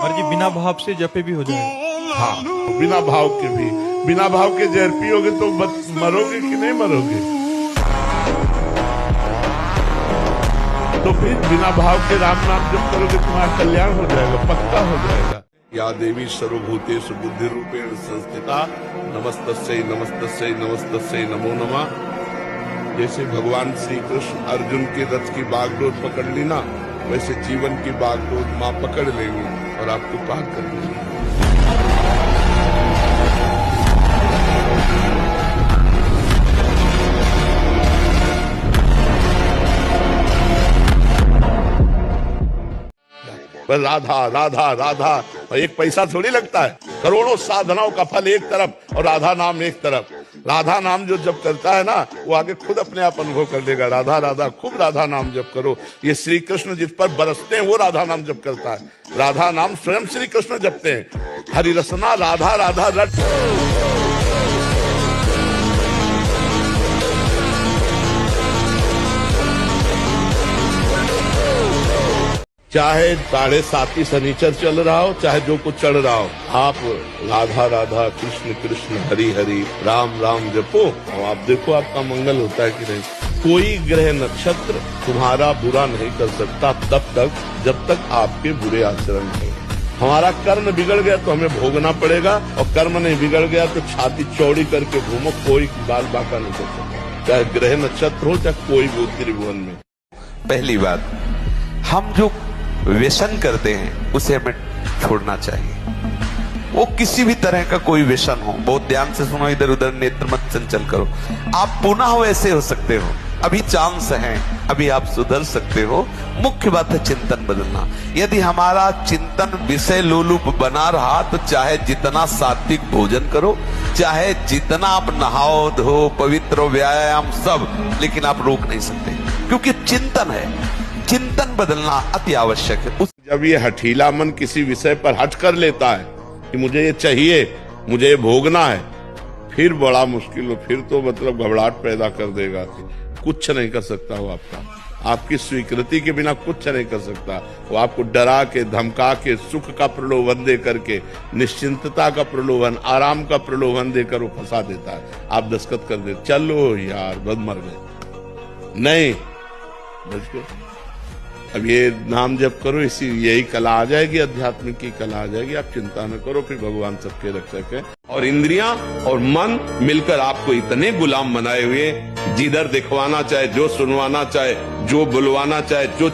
और जी बिना भाव से जपे भी हो जाएगा। हाँ, बिना भाव के भी, बिना भाव के जहर पियोगे तो मरोगे कि नहीं मरोगे? तो फिर बिना भाव के राम नाम जप करोगे, तुम्हारा कल्याण हो जाएगा, पक्का हो जाएगा। या देवी सर्वभूतेषु बुद्धि रूपेण संस्थिता नमस्तस्यै नमस्तस्यै नमस्तस्यै नमो नमः। जैसे भगवान श्री कृष्ण अर्जुन के रथ की बागडोर पकड़ ली ना, वैसे जीवन की बागडोर माँ पकड़ लेंगी और आपको पार कर देंगी। बस राधा राधा राधा, और एक पैसा थोड़ी लगता है। करोड़ों साधनाओं का फल एक तरफ और राधा नाम एक तरफ। राधा नाम जो जप करता है ना, वो आगे खुद अपने आप अनुभव कर लेगा। राधा राधा, खूब राधा नाम जप करो। ये श्री कृष्ण जिस पर बरसते हैं वो राधा नाम जप करता है। राधा नाम स्वयं श्री कृष्ण जपते हैं। हरि रसना राधा राधा रट। चाहे 7.5 शनिचर चल रहा हो, चाहे जो कुछ चल रहा हो, आप राधा राधा कृष्ण कृष्ण हरि हरि राम राम जपो और आप देखो आपका मंगल होता है कि नहीं। कोई ग्रह नक्षत्र तुम्हारा बुरा नहीं कर सकता तब तक जब तक आपके बुरे आचरण हैं। हमारा कर्म बिगड़ गया तो हमें भोगना पड़ेगा, और कर्म नहीं बिगड़ गया तो छाती चौड़ी करके घूमो, कोई बाल बाका नहीं कर सकता, चाहे ग्रह नक्षत्र हो चाहे कोई भी त्रिभुवन में। पहली बात, हम जो व्यसन करते हैं उसे हमें छोड़ना चाहिए। वो किसी भी तरह का कोई व्यसन हो, बहुत ध्यान से सुनो, इधर उधर नेत्र मत चंचल करो। आप पुनः वैसे हो सकते हो, अभी चांस है, अभी आप सुधर सकते हो। मुख्य बात है चिंतन बदलना। यदि हमारा चिंतन विषय लोलुप बना रहा तो चाहे जितना सात्विक भोजन करो, चाहे जितना आप नहाओ धो पवित्र व्यायाम सब, लेकिन आप रोक नहीं सकते, क्योंकि चिंतन है। चिंतन बदलना अति आवश्यक है। जब ये हठीला मन किसी विषय पर हट कर लेता है कि मुझे ये चाहिए, मुझे ये भोगना है, फिर बड़ा मुश्किल हो, फिर तो मतलब घबराहट पैदा कर देगा। कुछ नहीं कर सकता वो आपकी स्वीकृति के बिना कुछ नहीं कर सकता। वो आपको डरा के धमका के सुख का प्रलोभन दे करके, निश्चिंतता का प्रलोभन, आराम का प्रलोभन देकर वो फंसा देता है। आप दस्तखत कर दे, चलो यार बद मर गए, नहीं बच गए। अब ये नाम जप करो, इसी यही कला आ जाएगी, आध्यात्मिक की कला आ जाएगी। आप चिंता न करो, फिर भगवान सबके रक्षक है। और इंद्रियां और मन मिलकर आपको इतने गुलाम बनाए हुए, जिधर दिखवाना चाहे, जो सुनवाना चाहे, जो बुलवाना चाहे, जो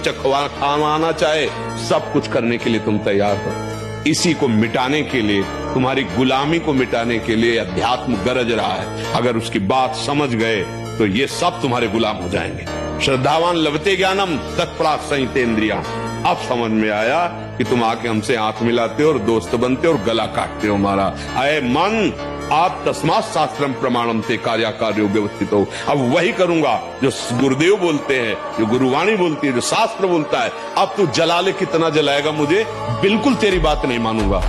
खावाना चाहे, सब कुछ करने के लिए तुम तैयार हो। इसी को मिटाने के लिए, तुम्हारी गुलामी को मिटाने के लिए अध्यात्म गरज रहा है। अगर उसकी बात समझ गए तो ये सब तुम्हारे गुलाम हो जाएंगे। श्रद्धावान लभते ज्ञानम तत्परा संहितेन्द्रिया। अब समझ में आया कि तुम आके हमसे आंख मिलाते हो और दोस्त बनते हो और गला काटते हो हमारा। अय मन, आप तस्मात् शास्त्रम प्रमाणम ते कार्याकार्यो व्यवस्थित हो। अब वही करूंगा जो गुरुदेव बोलते हैं, जो गुरुवाणी बोलती है, जो शास्त्र बोलता है। अब तू जला ले, कितना जलाएगा मुझे, बिल्कुल तेरी बात नहीं मानूंगा।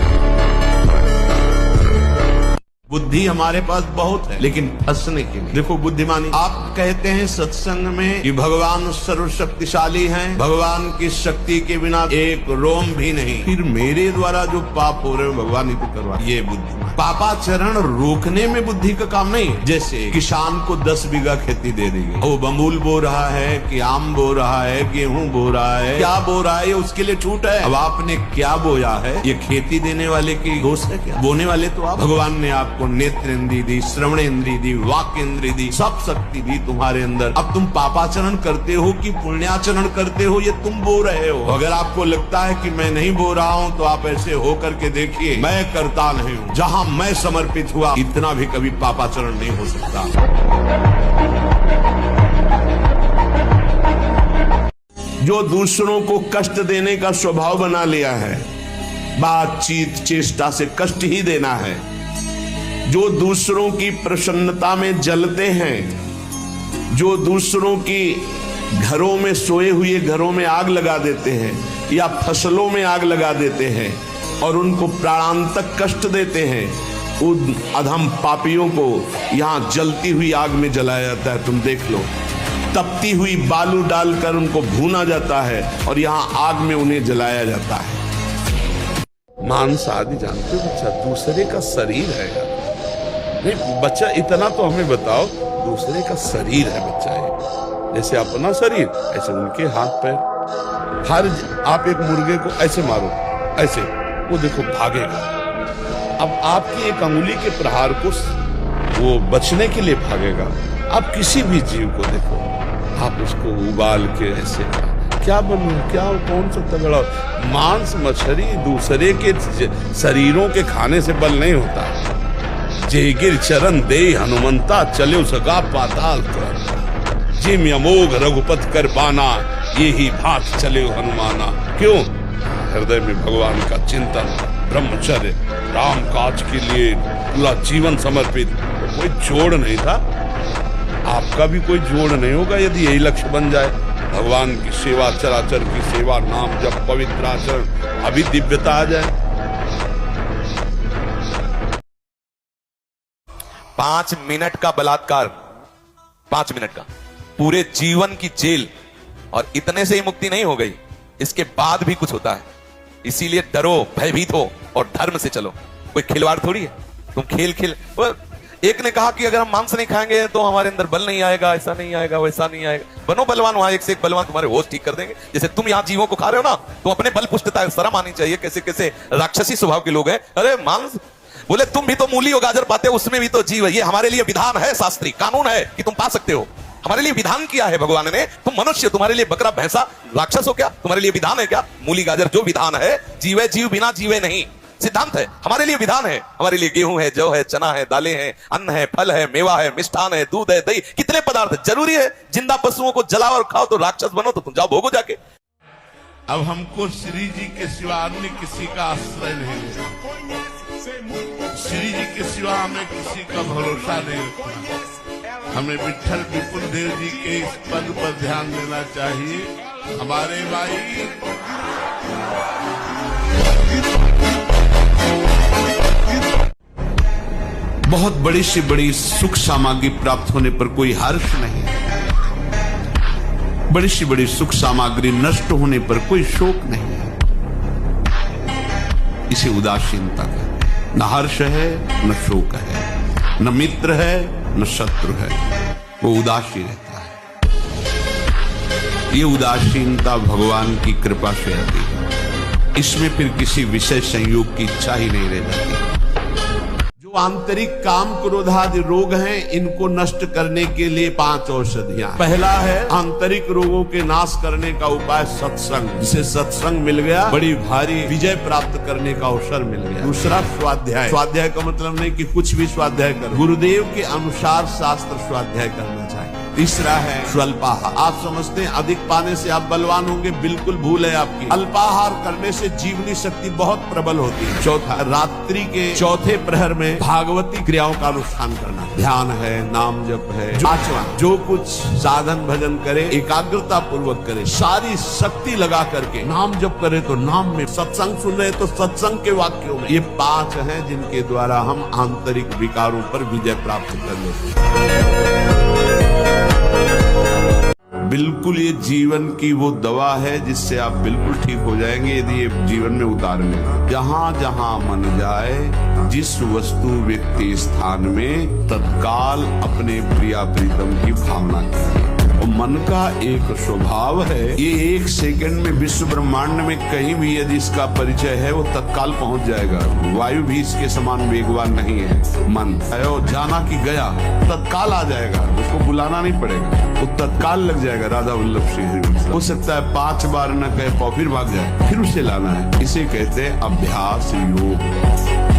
बुद्धि हमारे पास बहुत है, लेकिन फंसने के लिए देखो बुद्धिमानी। आप कहते हैं सत्संग में कि भगवान सर्वशक्तिशाली हैं, भगवान की शक्ति के बिना एक रोम भी नहीं, फिर मेरे द्वारा जो पाप हो रहे हो भगवान ही तो करवा। ये बुद्धि, पापाचरण रोकने में बुद्धि का काम नहीं है। जैसे किसान को 10 बीघा खेती दे दी, वो बमूल बो रहा है कि आम बो रहा है, गेहूं बो रहा है, क्या बो रहा है, ये उसके लिए छूट है। अब आपने क्या बोया है, ये खेती देने वाले की दोष है क्या? बोने वाले तो आप। भगवान ने आपको नेत्र इंद्री दी, श्रवण इंद्री दी, वाक इंद्री दी, सब शक्ति दी तुम्हारे अंदर। अब तुम पापाचरण करते हो कि पुण्याचरण करते हो, ये तुम बो रहे हो। अगर आपको लगता है कि मैं नहीं बो रहा हूं तो आप ऐसे हो करके देखिए, मैं करता नहीं हूं। जहां मैं समर्पित हुआ, इतना भी कभी पापाचरण नहीं हो सकता। जो दूसरों को कष्ट देने का स्वभाव बना लिया है, बातचीत चेष्टा से कष्ट ही देना है, जो दूसरों की प्रसन्नता में जलते हैं, जो दूसरों की घरों में सोए हुए घरों में आग लगा देते हैं या फसलों में आग लगा देते हैं और उनको प्राणांतक कष्ट देते हैं, उन अधम पापियों को यहाँ जलती हुई आग में जलाया जाता है। तुम देख लो, तपती हुई बालू डालकर उनको भूना जाता है और यहाँ आग में उन्हें जलाया जाता है। मांस आदि जानते हो बच्चा, दूसरे का शरीर है यार। नहीं बच्चा, इतना तो हमें बताओ, दूसरे का शरीर है बच्चा ये, जैसे अपना शरीर ऐसे उनके हाथ पैर। आप एक मुर्गे को ऐसे मारो, ऐसे, वो देखो भागेगा। अब आपकी एक अंगुली के प्रहार को वो बचने के लिए भागेगा। आप किसी भी जीव को देखो, आप उसको उबाल के ऐसे क्या बनू, क्या कौन सा तगड़ा मांस मछली दूसरे के शरीरों के खाने से बल नहीं होता है। जेगिर चरण दे हनुमंता, चले सगा पाताल कर, जिम अमोघ रघुपत कर पाना, ये ही भात चले हनुमाना। क्यों? हृदय में भगवान का चिंतन, ब्रह्मचर्य, राम काज के लिए पूरा जीवन समर्पित। कोई जोड़ नहीं था, आपका भी कोई जोड़ नहीं होगा यदि यही लक्ष्य बन जाए। भगवान की सेवा, चराचर की सेवा, नाम जप, पवित्र आचरण, अभी दिव्यता आ जाए। 5 मिनट का बलात्कार, 5 मिनट का, पूरे जीवन की जेल, और इतने से ही मुक्ति नहीं हो गई, इसके बाद भी कुछ होता है। इसीलिए डरो, भयभीत हो और धर्म से चलो। कोई खिलवाड़ थोड़ी है, तुम खेल एक ने कहा कि अगर हम मांस नहीं खाएंगे तो हमारे अंदर बल नहीं आएगा, ऐसा नहीं आएगा, वैसा नहीं आएगा। बनो बलवान, वहां एक से एक बलवान तुम्हारे होश ठीक कर देंगे। जैसे तुम यहाँ जीवों को खा रहे हो ना, तो अपने बल पुष्टता शर्म आनी चाहिए। कैसे कैसे राक्षसी स्वभाव के लोग हैं। अरे मांस, बोले तुम भी तो मूली और गाजर पाते हो, उसमें भी तो जीव है। ये हमारे लिए विधान है, शास्त्री कानून है कि तुम पा सकते हो। हमारे लिए विधान किया है भगवान ने। तुम मनुष्य, तुम्हारे लिए बकरा भैंसा राक्षस हो क्या? तुम्हारे लिए विधान है क्या? मूली गाजर जो विधान है, जीवे जीव बिना जीवे नहीं, सिद्धांत है। हमारे लिए विधान है। हमारे लिए गेहूं है, जौ है, चना है, दालें हैं, अन्न है, फल है, मेवा है, मिष्ठान है, दूध है, दही, कितने पदार्थ। जरूरी है जिंदा पशुओं को जलाओ और खाओ तो राक्षस बनो? तो तुम जाओ भोगो जाके। अब हमको श्री जी के सिवा अन्य किसी का आश्रय नहीं है। श्री जी के सिवा हमें किसी का भरोसा नहीं रखना। हमें विठल विपुल देव जी के इस पद पर ध्यान देना चाहिए। हमारे भाई बहुत बड़ी से बड़ी सुख सामग्री प्राप्त होने पर कोई हर्ष नहीं, बड़ी से बड़ी सुख सामग्री नष्ट होने पर कोई शोक नहीं है। इसे उदासीनता कहते। न हर्ष है, न शोक है, न मित्र है, न शत्रु है, वो उदासीन रहता है। ये उदासीनता भगवान की कृपा से आती है। इसमें फिर किसी विषय संयोग की इच्छा ही नहीं रह जाती। जो आंतरिक काम क्रोधादि रोग हैं, इनको नष्ट करने के लिए 5 औषधियां। पहला है आंतरिक रोगों के नाश करने का उपाय सत्संग। जिसे सत्संग मिल गया, बड़ी भारी विजय प्राप्त करने का अवसर मिल गया। दूसरा स्वाध्याय। स्वाध्याय का मतलब नहीं कि कुछ भी स्वाध्याय करो, गुरुदेव के अनुसार शास्त्र स्वाध्याय करना चाहिए। तीसरा है स्वल्पाहार। आप समझते हैं अधिक पाने से आप बलवान होंगे, बिल्कुल भूल है आपकी। अल्पाहार करने से जीवनी शक्ति बहुत प्रबल होती है। चौथा, रात्रि के चौथे प्रहर में भागवती क्रियाओं का अनुष्ठान करना। ध्यान है, नाम जप है। पांचवा, जो कुछ साधन भजन करे एकाग्रता पूर्वक करे, सारी शक्ति लगा करके नाम जप करे तो नाम में, सत्संग सुन रहे तो सत्संग के वाक्यों में। ये 5 हैं जिनके द्वारा हम आंतरिक विकारों पर विजय प्राप्त कर लेते हैं। बिल्कुल ये जीवन की वो दवा है जिससे आप बिल्कुल ठीक हो जाएंगे यदि ये जीवन में उतार लें। जहां जहां मन जाए, जिस वस्तु व्यक्ति स्थान में, तत्काल अपने प्रिया प्रीतम की भावना कीजिए। और मन का एक स्वभाव है, ये 1 सेकंड में विश्व ब्रह्मांड में कहीं भी यदि इसका परिचय है वो तत्काल पहुंच जाएगा। वायु भी इसके समान वेगवान नहीं है। मन है और जाना कि गया, तत्काल आ जाएगा, उसको बुलाना नहीं पड़ेगा, वो तत्काल लग जाएगा। राधा वल्लभ सिंह हो सकता है 5 बार न कहे पाओ फिर भाग जाए, फिर उसे लाना है। इसे कहते हैं अभ्यास योग।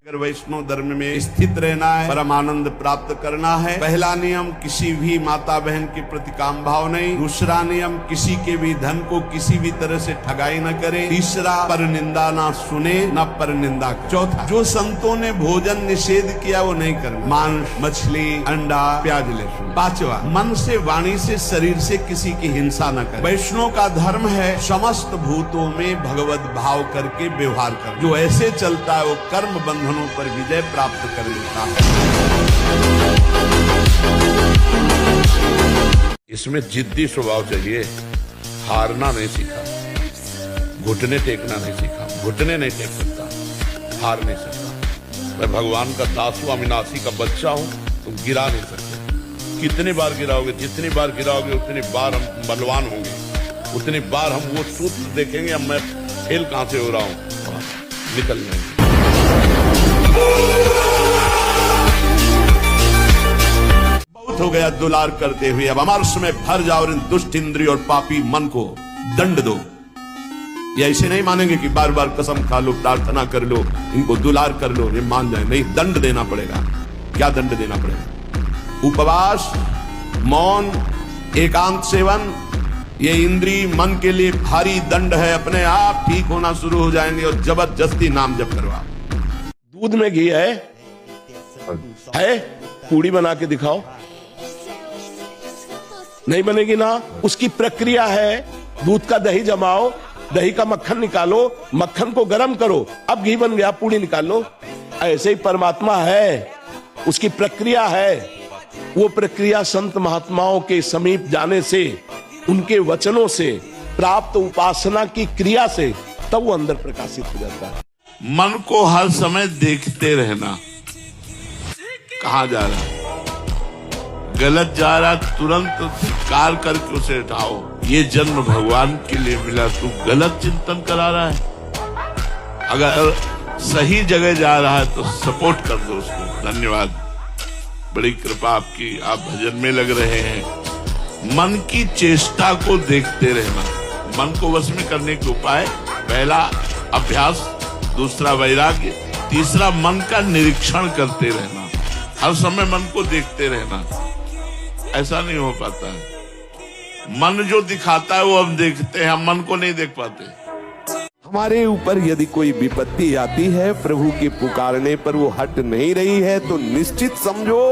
अगर वैष्णव धर्म में स्थित रहना है, परम आनंद प्राप्त करना है, पहला नियम किसी भी माता बहन के प्रति काम भाव नहीं। दूसरा नियम किसी के भी धन को किसी भी तरह से ठगाई न करे। तीसरा, पर निंदा ना सुने, न पर निंदा। चौथा, जो संतों ने भोजन निषेध किया वो नहीं करना, मांस, मछली, अंडा, प्याज, लहसुन। पांचवा, मन से, वाणी से, शरीर से किसी की हिंसा न करे। वैष्णव का धर्म है समस्त भूतों में भगवत भाव करके व्यवहार कर। जो ऐसे चलता है वो कर्म बंधनों पर विजय प्राप्त कर लेता है। इसमें जिद्दी स्वभाव चाहिए, हारना नहीं सीखा। घुटने टेकना नहीं सीखा, घुटने नहीं टेक सकता, हार नहीं सकता। मैं भगवान का दास हूं, अविनाशी का बच्चा हूं, तुम गिरा नहीं सकते। कितनी बार गिराओगे, जितनी बार गिराओगे उतनी बार हम बलवान होंगे, उतनी बार हम वो सूत्र देखेंगे अब मैं फेल कहां से हो रहा हूं, निकल जाएंगे। बहुत हो गया दुलार करते हुए, अब अमरस में भर जाओ और इन दुष्ट इंद्रिय और पापी मन को दंड दो। ये ऐसे नहीं मानेंगे कि बार बार कसम खा लो, प्रार्थना कर लो, इनको दुलार कर लो, ये मान जाए। नहीं, दंड देना पड़ेगा। क्या दंड देना पड़ेगा? उपवास, मौन, एकांत सेवन, ये इंद्रिय मन के लिए भारी दंड है। अपने आप ठीक होना शुरू हो जाएंगे और जबरदस्ती नाम जप करवा। दूध में घी है? पूड़ी बना के दिखाओ, नहीं बनेगी ना। उसकी प्रक्रिया है, दूध का दही जमाओ, दही का मक्खन निकालो, मक्खन को गर्म करो, अब घी बन गया, पूड़ी निकाल लो। ऐसे ही परमात्मा है, उसकी प्रक्रिया है। वो प्रक्रिया संत महात्माओं के समीप जाने से, उनके वचनों से, प्राप्त उपासना की क्रिया से, तब वो अंदर प्रकाशित हो जाता है। मन को हर समय देखते रहना, कहां जा रहा है, गलत जा रहा, तुरंत कार करके उसे हटाओ। ये जन्म भगवान के लिए मिला, तू गलत चिंतन करा रहा है। अगर सही जगह जा रहा है तो सपोर्ट कर दो उसको। धन्यवाद, बड़ी कृपा आपकी, आप भजन में लग रहे हैं। मन की चेष्टा को देखते रहना, मन को वश में करने के उपाय, पहला अभ्यास, दूसरा वैराग्य, तीसरा मन का निरीक्षण करते रहना, हर समय मन को देखते रहना। ऐसा नहीं हो पाता है, मन जो दिखाता है वो हम देखते हैं, हम मन को नहीं देख पाते। हमारे ऊपर यदि कोई विपत्ति आती है, प्रभु के पुकारने पर वो हट नहीं रही है, तो निश्चित समझो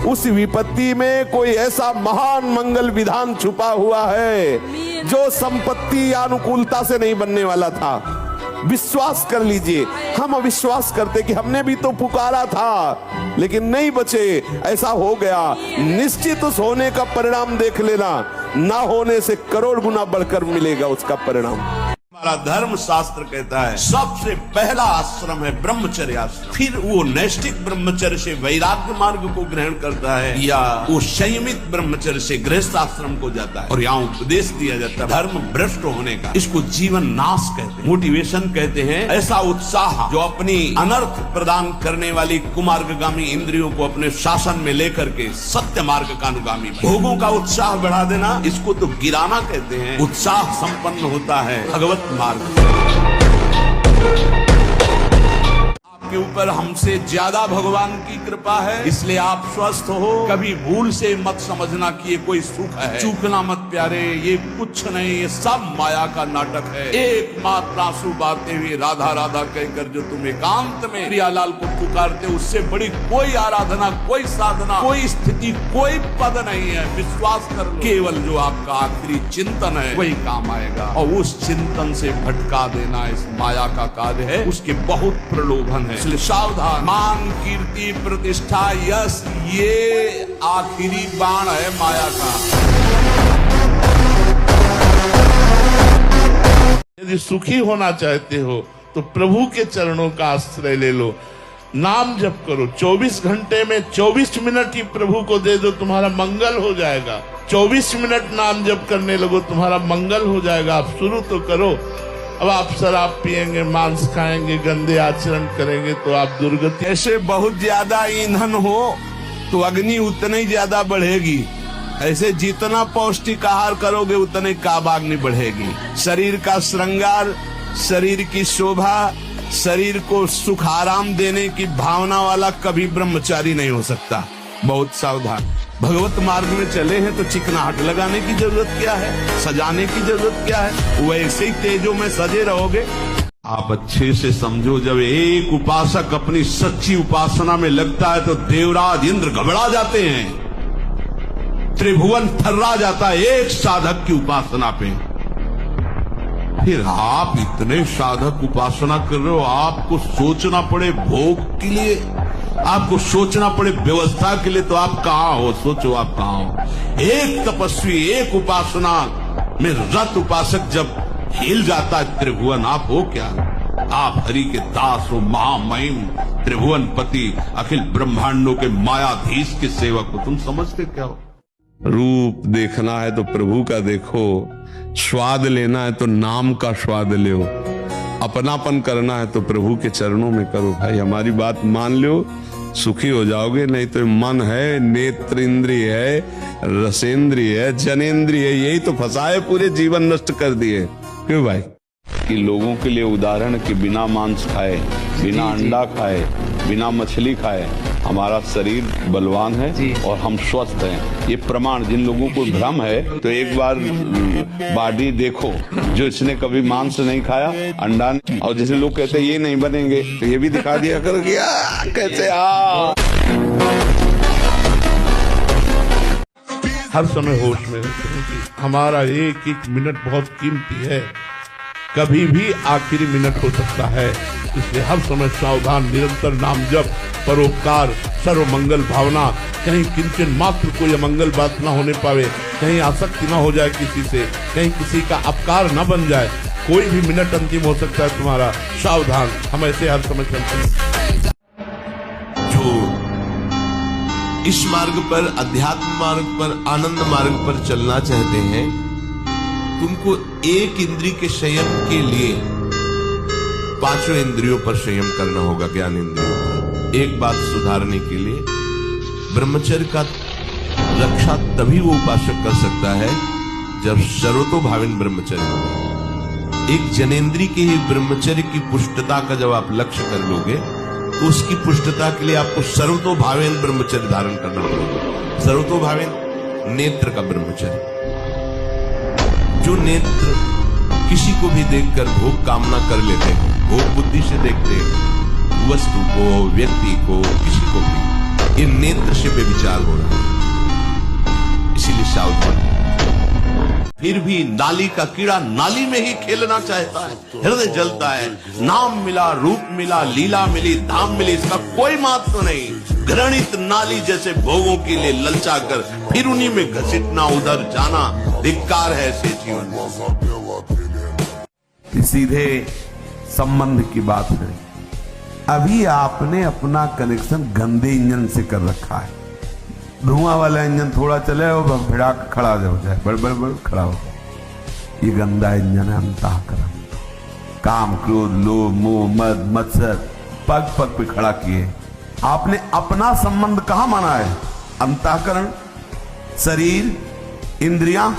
उस विपत्ति में कोई ऐसा महान मंगल विधान छुपा हुआ है जो संपत्ति या अनुकूलता से नहीं बनने वाला था। विश्वास कर लीजिए। हम अविश्वास करते कि हमने भी तो पुकारा था लेकिन नहीं बचे, ऐसा हो गया। निश्चित उस होने का परिणाम देख लेना, ना होने से करोड़ गुना बढ़कर मिलेगा उसका परिणाम। हमारा धर्म शास्त्र कहता है सबसे पहला आश्रम है ब्रह्मचर्य आश्रम, फिर वो नैष्ठिक ब्रह्मचर्य से वैराग्य मार्ग को ग्रहण करता है, या वो संयमित ब्रह्मचर्य से गृहस्थ आश्रम को जाता है। और यहाँ उपदेश दिया जाता है धर्म भ्रष्ट होने का, इसको जीवन नाश कहते हैं, मोटिवेशन कहते हैं। ऐसा उत्साह जो अपनी अनर्थ प्रदान करने वाली कुमार्गगामी इंद्रियों को अपने शासन में लेकर के सत्य मार्ग का अनुगामी, भोगों का उत्साह बढ़ा देना, इसको तो गिराना कहते हैं। उत्साह संपन्न होता है भगवत मार्ग। आपके ऊपर हमसे ज्यादा भगवान की कृपा है, इसलिए आप स्वस्थ हो। कभी भूल से मत समझना कि ये कोई सुख है, चूकना मत प्यारे, ये कुछ नहीं, ये सब माया का नाटक है। एकमात्र आंसू बहाते हुए राधा राधा कहकर जो तुम एकांत में प्रियालाल को पुकारते, उससे बड़ी कोई आराधना, कोई साधना, कोई स्थिति, कोई पद नहीं है। विश्वास कर लो, केवल जो आपका आखिरी चिंतन है वही काम आएगा। और उस चिंतन से भटका देना इस माया का कार्य है, उसके बहुत प्रलोभन है। इसलिए सावधान। मान, कीर्ति, प्रतिष्ठा, यश, ये आखिरी बाण है माया का। यदि सुखी होना चाहते हो तो प्रभु के चरणों का आश्रय ले लो, नाम जप करो। 24 घंटे में 24 मिनट ही प्रभु को दे दो, तुम्हारा मंगल हो जाएगा। 24 मिनट नाम जप करने लगो, तुम्हारा मंगल हो जाएगा। आप शुरू तो करो। अब आप शराब पिएंगे, मांस खाएंगे, गंदे आचरण करेंगे तो आप दुर्गति। ऐसे बहुत ज्यादा ईंधन हो तो अग्नि उतनी ही ज्यादा बढ़ेगी। ऐसे जितना पौष्टिक आहार करोगे उतने काबाग्नि बढ़ेगी। शरीर का श्रृंगार, शरीर की शोभा, शरीर को सुख आराम देने की भावना वाला कभी ब्रह्मचारी नहीं हो सकता। बहुत सावधान। भगवत मार्ग में चले हैं तो चिकनाहट लगाने की जरूरत क्या है, सजाने की जरूरत क्या है? वैसे ही तेजों में सजे रहोगे। आप अच्छे से समझो, जब एक उपासक अपनी सच्ची उपासना में लगता है तो देवराज इंद्र घबरा जाते हैं, त्रिभुवन थर्रा जाता है एक साधक की उपासना पे। फिर आप इतने साधक उपासना कर रहे हो, आपको सोचना पड़े भोग के लिए, आपको सोचना पड़े व्यवस्था के लिए, तो आप कहाँ हो? सोचो आप कहाँ हो? एक तपस्वी, एक उपासना में रत उपासक जब हिल जाता है त्रिभुवन। आप हो क्या? आप हरि के दास हो, महामहिम त्रिभुवन पति, अखिल ब्रह्मांडों के मायाधीश के सेवक हो। तुम समझते क्या हो? रूप देखना है तो प्रभु का देखो, स्वाद लेना है तो नाम का स्वाद लो, अपनापन करना है तो प्रभु के चरणों में करो। भाई हमारी बात मान लो, सुखी हो जाओगे। नहीं तो मन है, नेत्र इंद्रिय है, रसेंद्रिय है, जनेंद्रिय है, यही तो फंसाए, पूरे जीवन नष्ट कर दिए। क्यों भाई? कि लोगों के लिए उदाहरण कि बिना मांस खाए, बिना अंडा खाए, बिना मछली खाए हमारा शरीर बलवान है और हम स्वस्थ हैं। ये प्रमाण जिन लोगों को भ्रम है, तो एक बार बॉडी देखो, जो इसने कभी मांस नहीं खाया, अंडा नहीं, और जैसे लोग कहते हैं ये नहीं बनेंगे, तो ये भी दिखा दिया करो कि कैसे हर समय होश में हमारा एक एक मिनट बहुत कीमती है, कभी भी आखिरी मिनट हो सकता है। इसलिए हर समय सावधान, निरंतर नाम जप, परोपकार, सर्व मंगल भावना, कहीं किंचन मात्र कोई अमंगल बात ना होने पावे, कहीं आसक्ति ना हो जाए किसी से, कहीं किसी का अपकार ना बन जाए। कोई भी मिनट अंतिम हो सकता है तुम्हारा। सावधान, हम ऐसे हर समय चलते हैं। जो इस मार्ग पर, अध्यात्म मार्ग पर, आनंद मार्ग पर चलना चाहते हैं, तुमको एक इंद्रिय के संयम के लिए पांचों इंद्रियों पर संयम करना होगा, ज्ञान इंद्रियों पर। एक बात सुधारने के लिए ब्रह्मचर्य का रक्षा तभी वो उपासक कर सकता है जब सर्वतोभावेन ब्रह्मचर्य होगा। एक जनेन्द्रीय के ही ब्रह्मचर्य की पुष्टता का जब आप लक्ष्य कर लोगे, तो उसकी पुष्टता के लिए आपको सर्वतोभावेन ब्रह्मचर्य धारण करना पड़ेगा। सर्वतोभावेन नेत्र का ब्रह्मचर्य, जो नेत्र किसी को भी देखकर भोग कामना कर लेते हैं, भोग बुद्धि से देखते हैं वस्तु को, व्यक्ति को, किसी को भी, ये नेत्र से व्यभिचार हो रहा है। इसीलिए सावधान। फिर भी नाली का कीड़ा नाली में ही खेलना चाहता है, हृदय जलता है। नाम मिला, रूप मिला, लीला मिली, धाम मिली, इसका कोई महत्व नहीं। घृणित नाली जैसे भोगों के लिए ललचा कर फिर उन्हीं में घसीटना, उधर जाना धिक्कार है ऐसे जीवन। सीधे संबंध की बात है। अभी आपने अपना कनेक्शन गंदे इंजन से कर रखा है। धुआं वाला इंजन थोड़ा चले और भिड़ा खड़ा हो जाए, बड़ खड़ा हो जाए। ये गंदा इंजन है अंतःकरण। काम, क्रोध, लोभ, मोह, मद, मत्सर पग पग पे खड़ा किए। आपने अपना संबंध कहां माना है? अंतःकरण, शरीर, इंद्रियां।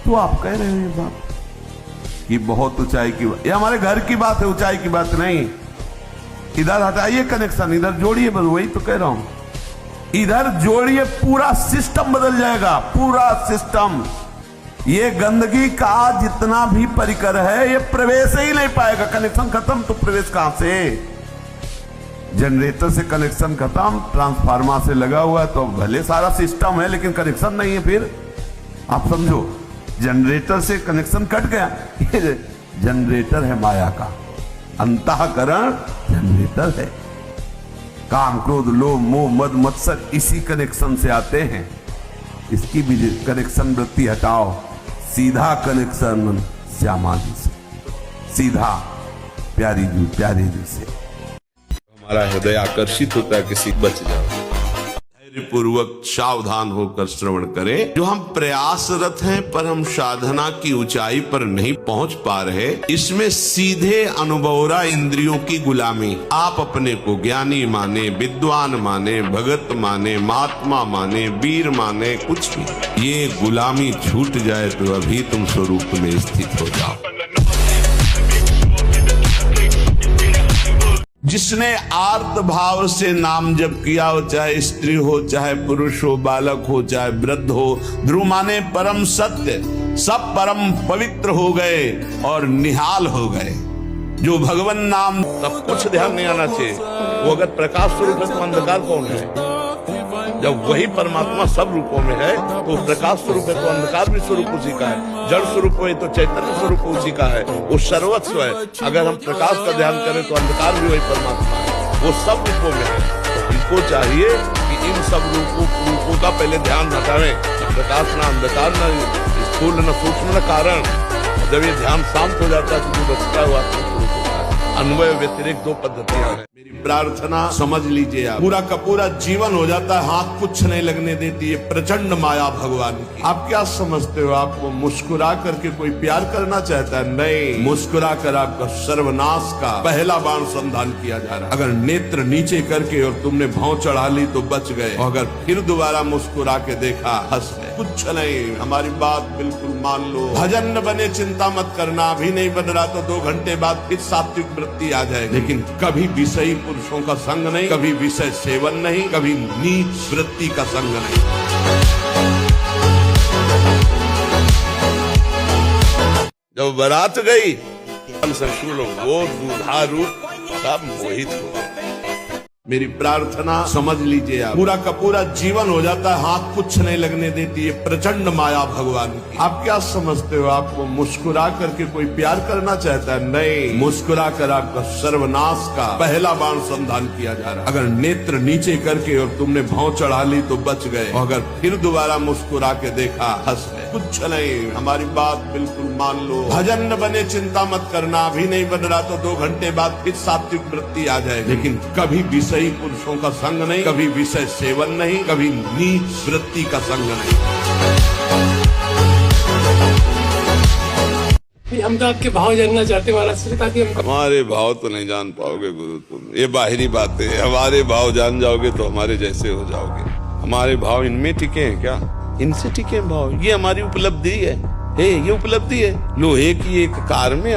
तो आप कह रहे हो ये बात कि बहुत ऊंचाई की बात, ये हमारे घर की बात है, ऊंचाई की बात नहीं। इधर हटाइए कनेक्शन, इधर जोड़िए, बस वही तो कह रहा हूं। इधर जोड़िए, पूरा सिस्टम बदल जाएगा, पूरा सिस्टम। ये गंदगी का जितना भी परिकर है, ये प्रवेश ही नहीं पाएगा। कनेक्शन खत्म तो प्रवेश कहां से? जनरेटर से कनेक्शन खत्म, ट्रांसफार्मर से लगा हुआ, तो भले सारा सिस्टम है लेकिन कनेक्शन नहीं है। फिर आप समझो, जनरेटर से कनेक्शन कट गया, ये जनरेटर है माया का। अंतःकरण जनरेटर है। काम, क्रोध, लोभ, मोह, मद, मत्सर इसी कनेक्शन से आते हैं। इसकी भी कनेक्शन वृत्ति हटाओ, सीधा कनेक्शन श्यामा जी से, सीधा प्यारी जी से। हमारा हृदय आकर्षित होता है किसी बच जाओ। पूर्वक सावधान होकर श्रवण करें। जो हम प्रयासरत हैं पर हम साधना की ऊंचाई पर नहीं पहुंच पा रहे, इसमें सीधे अनुभवरा इंद्रियों की गुलामी। आप अपने को ज्ञानी माने, विद्वान माने, भगत माने, महात्मा माने, वीर माने, कुछ भी, ये गुलामी छूट जाए तो अभी तुम स्वरूप में स्थित हो जाओ। जिसने आर्त भाव से नाम जप किया हो, चाहे स्त्री हो, चाहे पुरुष हो, बालक हो, चाहे वृद्ध हो, ध्रुव माने परम सत्य, सब परम पवित्र हो गए और निहाल हो गए। जो भगवान नाम, सब कुछ ध्यान नहीं आना चाहिए। वो अगर प्रकाश स्वरूप है तो अंधकार कौन है? जब वही परमात्मा सब रूपों में है तो प्रकाश स्वरूप है तो अंधकार भी स्वरूप उसी का है। जड़ स्वरूप है तो चैतन्य स्वरूप उसी का है। वो सर्वस्व है। अगर हम प्रकाश का ध्यान करें तो अंधकार भी वही परमात्मा है। वो सब रूपों में है। तो इनको चाहिए कि इन सब रूपों का पहले ध्यान हटावें। प्रकाश न अंधकार, न स्थूल, न सूक्ष्म, न कारण। जब ये ध्यान शांत हो जाता है तो जो बचता हुआ अन्वय व्यतिरिक्त दो पद्धतियां हैं। मेरी प्रार्थना समझ लीजिए आप, पूरा का पूरा जीवन हो जाता है, हाथ कुछ नहीं लगने देती है प्रचंड माया भगवान की। आप क्या समझते हो आपको मुस्कुरा करके कोई प्यार करना चाहता है? नहीं, मुस्कुरा कर आपका सर्वनाश का पहला बाण संधान किया जा रहा है। अगर नेत्र नीचे करके और तुमने भौं चढ़ा ली तो बच गए, और अगर फिर दोबारा मुस्कुरा के देखा हंस गए। कुछ नहीं, हमारी बात बिल्कुल मान लो। भजन न बने चिंता मत करना, अभी नहीं बन रहा तो 2 घंटे बाद फिर सात्विक वृत्ति आ जाएगी। लेकिन कभी विषयी पुरुषों का संग नहीं, कभी विषय सेवन नहीं, कभी नीच वृत्ति का संग नहीं। जब बारात गई ससुर लोग वो दुधारू सब मोहित हो गए। मेरी प्रार्थना समझ लीजिए आप, पूरा का पूरा जीवन हो जाता है, हाथ कुछ नहीं लगने देती है प्रचंड माया भगवान की। आप क्या समझते हो आपको मुस्कुरा करके कोई प्यार करना चाहता है? नहीं, मुस्कुरा कर आपका सर्वनाश का पहला बाण संधान किया जा रहा है। अगर नेत्र नीचे करके और तुमने भौं चढ़ा ली तो बच गए, और अगर फिर दोबारा मुस्कुरा के देखा हंस गए। कुछ नहीं, हमारी बात बिल्कुल मान लो। भजन न बने चिंता मत करना, अभी नहीं बन रहा तो 2 घंटे बाद फिर सात्विक वृत्ति आ जाएगी। लेकिन कभी विषयी पुरुषों का संग नहीं, कभी विषय सेवन नहीं, कभी नीच वृत्ति का संग नहीं। हम तो आपके भाव जानना चाहते महाराज से, ताकि हम हमारे भाव तो नहीं जान पाओगे गुरु तुम, ये बाहरी बातें। हमारे भाव जान जाओगे तो हमारे जैसे हो जाओगे। हमारे भाव इनमें टिके हैं क्या? इनसे टिके हैं भाव। ये हमारी उपलब्धि है, ये उपलब्धि है। लोहे की एक कार में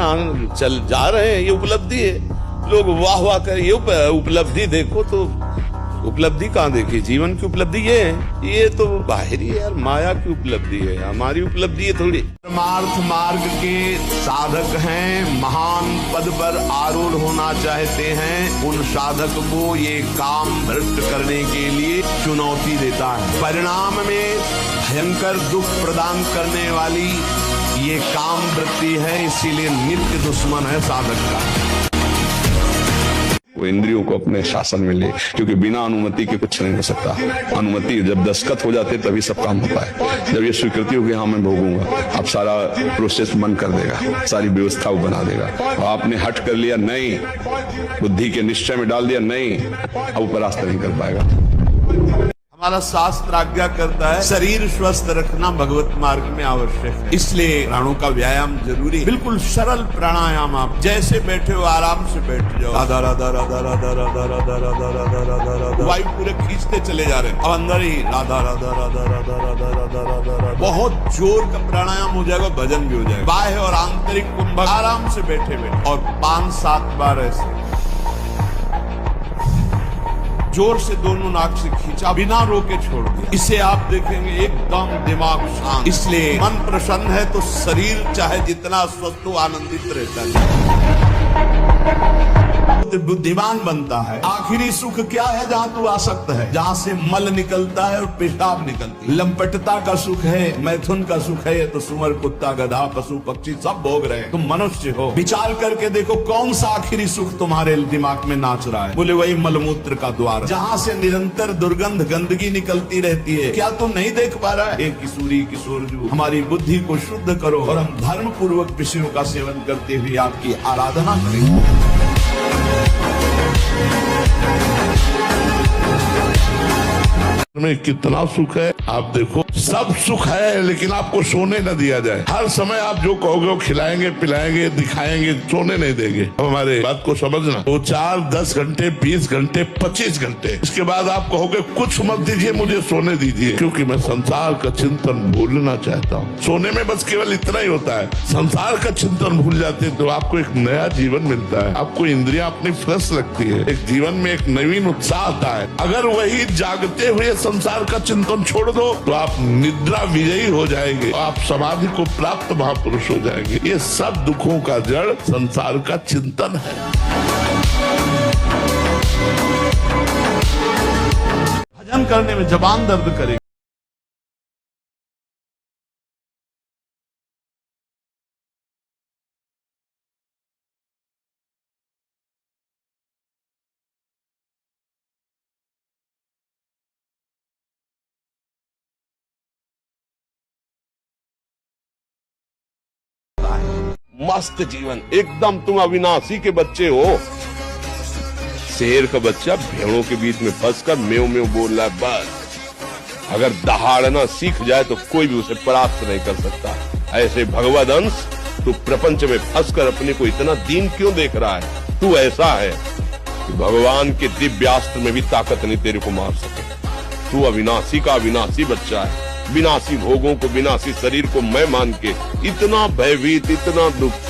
चल जा रहे हैं, ये उपलब्धि है। लोग वाह वाह कर, ये उपलब्धि देखो तो उपलब्धि कहाँ देखी? जीवन की उपलब्धि ये तो बाहरी है यार, माया की उपलब्धि है। हमारी उपलब्धि है थोड़ी। परमार्थ मार्ग के साधक हैं, महान पद पर आरूढ़ होना चाहते हैं, उन साधक को ये काम भ्रष्ट करने के लिए चुनौती देता है। परिणाम में भयंकर दुख प्रदान करने वाली ये काम वृत्ति है, इसीलिए नित्य दुश्मन है साधक का। वो इंद्रियों को अपने शासन में ले, क्योंकि बिना अनुमति के कुछ नहीं हो सकता। अनुमति जब दस्तखत हो जाते तभी सब काम होता है। जब ये स्वीकृति होगी हाँ मैं भोगूंगा, अब सारा प्रोसेस बंद कर देगा, सारी व्यवस्था वो बना देगा। और आपने हट कर लिया नहीं, बुद्धि के निश्चय में डाल दिया नहीं, अब वो परास्त नहीं कर पाएगा। हमारा शास्त्र आज्ञा करता है शरीर स्वस्थ रखना भगवत मार्ग में आवश्यक है, इसलिए प्राणों का व्यायाम जरूरी है। बिल्कुल सरल प्राणायाम, आप जैसे बैठे हो आराम से बैठ जाओ। राधा राधा राधा राधा राधा राधा राधा राधा राधा राधा, वायु पूरे खींचते चले जा रहे हैं। अब अंदर ही राधा राधा राधा राधा राधा राधा राधा राधा, बहुत जोर का प्राणायाम हो जाएगा, भजन भी हो जाएगा। बाह्य और आंतरिक कुंभक आराम से बैठे बैठे, और 5-7 बार ऐसे जोर से दोनों नाक से खींचा, बिना रोके छोड़ दिया। इसे आप देखेंगे एकदम दिमाग शांत। इसलिए मन प्रसन्न है तो शरीर चाहे जितना स्वस्थ हो आनंदित रहता है, बुद्धिमान बनता है। आखिरी सुख क्या है? जहाँ तू आसक्त है, जहाँ से मल निकलता है और पेशाब निकलती है। लंपटता का सुख है, मैथुन का सुख है, तो सुअर कुत्ता गधा पशु पक्षी सब भोग रहे हैं, तुम मनुष्य हो। विचार करके देखो कौन सा आखिरी सुख तुम्हारे दिमाग में नाच रहा है? बोले वही मलमूत्र का द्वार, जहाँ से निरंतर दुर्गंध गंदगी निकलती रहती है। क्या तुम नहीं देख पा रहा है? किशोरी किशोर जो हमारी बुद्धि को शुद्ध करो और हम धर्म पूर्वक विषयों का सेवन करते हुए आपकी आराधना करेंगे। में कितना सुख है आप देखो। सब सुख है लेकिन आपको सोने न दिया जाए। हर समय आप जो कहोगे वो खिलाएंगे पिलाएंगे दिखाएंगे, सोने नहीं देंगे। अब हमारे बात को समझना, वो 4-10 घंटे 20 घंटे 25 घंटे, इसके बाद आप कहोगे कुछ मत दीजिए मुझे सोने दीजिए, क्योंकि मैं संसार का चिंतन भूलना चाहता हूँ। सोने में बस केवल इतना ही होता है, संसार का चिंतन भूल जाते तो आपको एक नया जीवन मिलता है, आपको इंद्रियां अपनी फ्रेश लगती है, एक जीवन में एक नवीन उत्साह आता है। अगर वही जागते हुए संसार का चिंतन छोड़ दो तो आप निद्रा विजयी हो जाएंगे, आप समाधि को प्राप्त महापुरुष हो जाएंगे। ये सब दुखों का जड़ संसार का चिंतन है। भजन करने में जबान दर्द करेगी। मस्त जीवन, एकदम तुम अविनाशी के बच्चे हो। शेर का बच्चा भेड़ों के बीच में फंसकर म्यों म्यों बोल रहा है, बस अगर दहाड़ना सीख जाए तो कोई भी उसे परास्त नहीं कर सकता। ऐसे भगवद अंश तू प्रपंच में फंसकर अपने को इतना दीन क्यों देख रहा है? तू ऐसा है कि भगवान के दिव्यास्त्र में भी ताकत नहीं तेरे को मार सके। तू अविनाशी का अविनाशी बच्चा है। विनाशी भोगों को, विनाशी शरीर को मैं मान के इतना भयभीत, इतना दुख।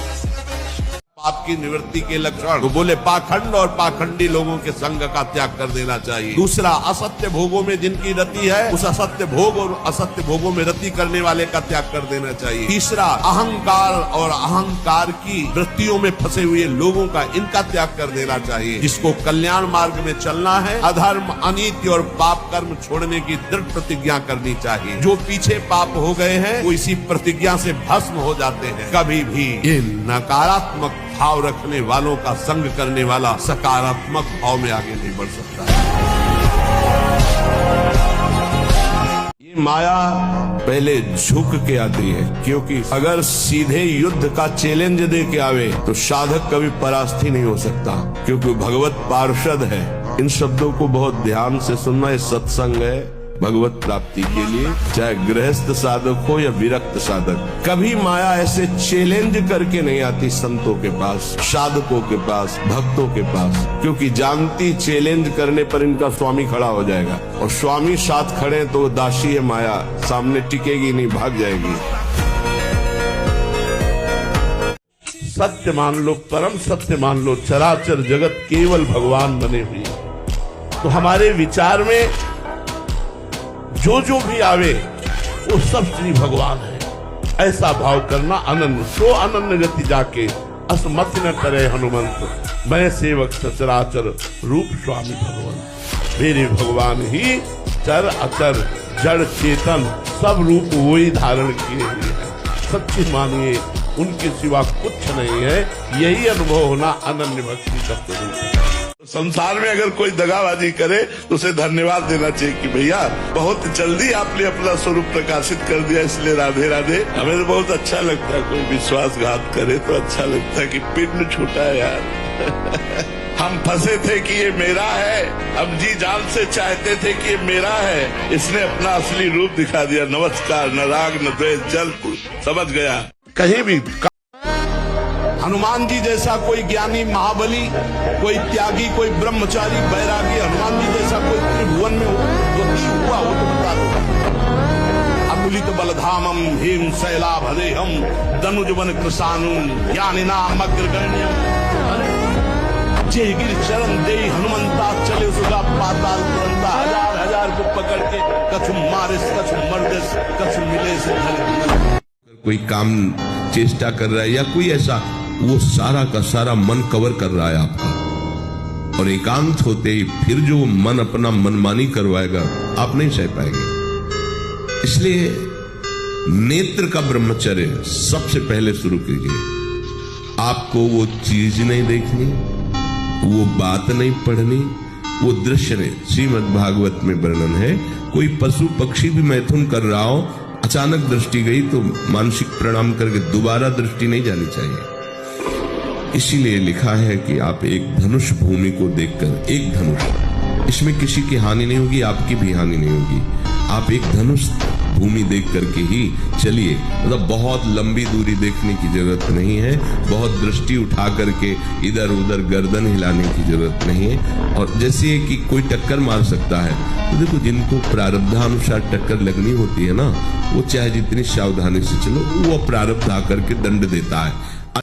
पाप की निवृत्ति के लक्षण तो बोले पाखंड और पाखंडी लोगों के संग का त्याग कर देना चाहिए। दूसरा, असत्य भोगों में जिनकी रति है उस असत्य भोग और असत्य भोगों में रति करने वाले का त्याग कर देना चाहिए। तीसरा, अहंकार और अहंकार की वृत्तियों में फंसे हुए लोगों का, इनका त्याग कर देना चाहिए। जिसको कल्याण मार्ग में चलना है, अधर्म, अनीति और पाप कर्म छोड़ने की दृढ़ प्रतिज्ञा करनी चाहिए। जो पीछे पाप हो गए हैं वो इसी प्रतिज्ञा से भस्म हो जाते हैं। कभी भी इन नकारात्मक भाव रखने वालों का संग करने वाला सकारात्मक भाव में आगे नहीं बढ़ सकता। ये माया पहले झुक के आती है, क्योंकि अगर सीधे युद्ध का चैलेंज दे के आवे तो साधक कभी परास्त ही नहीं हो सकता, क्योंकि भगवत पार्षद है। इन शब्दों को बहुत ध्यान से सुनना। ये सत्संग है भगवत प्राप्ति के लिए, चाहे गृहस्थ साधक हो या विरक्त साधक। कभी माया ऐसे चैलेंज करके नहीं आती संतों के पास, साधकों के पास, भक्तों के पास, क्योंकि जानती चैलेंज करने पर इनका स्वामी खड़ा हो जाएगा, और स्वामी साथ खड़े तो वो दासी है माया, सामने टिकेगी नहीं, भाग जाएगी। सत्य मान लो, परम सत्य मान लो, चराचर जगत केवल भगवान बने हुए। तो हमारे विचार में जो भी आवे वो सब श्री भगवान है, ऐसा भाव करना। अनन्य सो अनन्य गति जाके असमत न करे हनुमंत, मैं सेवक सचराचर रूप स्वामी भगवान। मेरे भगवान ही चर अचर जड़ चेतन सब रूप वही धारण किए हुए हैं। सच्ची मानिए उनके सिवा कुछ नहीं है। यही अनुभव होना अनन्य भक्ति का स्वरूप है। संसार में अगर कोई दगाबाजी करे तो उसे धन्यवाद देना चाहिए कि भैया बहुत जल्दी आपने अपना स्वरूप प्रकाशित कर दिया, इसलिए राधे राधे। हमें तो बहुत अच्छा लगता है कोई विश्वासघात करे तो अच्छा लगता है कि पिंड छूटा है यार। हम फंसे थे कि ये मेरा है, हम जी जान से चाहते थे कि ये मेरा है, इसने अपना असली रूप दिखा दिया। नमस्कार, न राग न द्वेष, जल समझ गया। कहीं भी हनुमान जी जैसा कोई ज्ञानी, महाबली, कोई त्यागी, कोई ब्रह्मचारी, बैरागी, हनुमान जी जैसा कोई त्रिभुवन में हो जो हुआ हो तो बता दो। अतुलित बलधामम हेम शैलाभदेहम दनुजवन कृशानुम ज्ञानिनाम अग्रगण्यम। जय गिर चरण दे हनुमंता चले सुगा पाताल तुरंता। हजार हजार को पकड़ के कछु मारे कछु मर्दस कछु मिले से धन। कोई काम चेष्टा कर रहा है या कोई ऐसा, वो सारा का सारा मन कवर कर रहा है आपका, और एकांत होते ही फिर जो मन अपना मनमानी करवाएगा आप नहीं सह पाएंगे। इसलिए नेत्र का ब्रह्मचर्य सबसे पहले शुरू कीजिए। आपको वो चीज नहीं देखनी, वो बात नहीं पढ़नी, वो दृश्य नहीं। श्रीमद् भागवत में वर्णन है, कोई पशु पक्षी भी मैथुन कर रहा हो, अचानक दृष्टि गई तो मानसिक प्रणाम करके दोबारा दृष्टि नहीं जानी चाहिए। इसीलिए लिखा है कि आप एक धनुष भूमि को देखकर, एक धनुष, इसमें किसी की हानि नहीं होगी, आपकी भी हानि नहीं होगी। आप एक धनुष भूमि देख करके ही चलिए। मतलब बहुत लंबी दूरी देखने की जरूरत नहीं है, बहुत दृष्टि उठा करके इधर उधर गर्दन हिलाने की जरूरत नहीं है। और जैसे कि कोई टक्कर मार सकता है, तो देखो जिनको प्रारब्धानुसार टक्कर लगनी होती है ना, वो चाहे जितनी सावधानी से चलो, वो प्रारब्ध आकर के दंड देता है।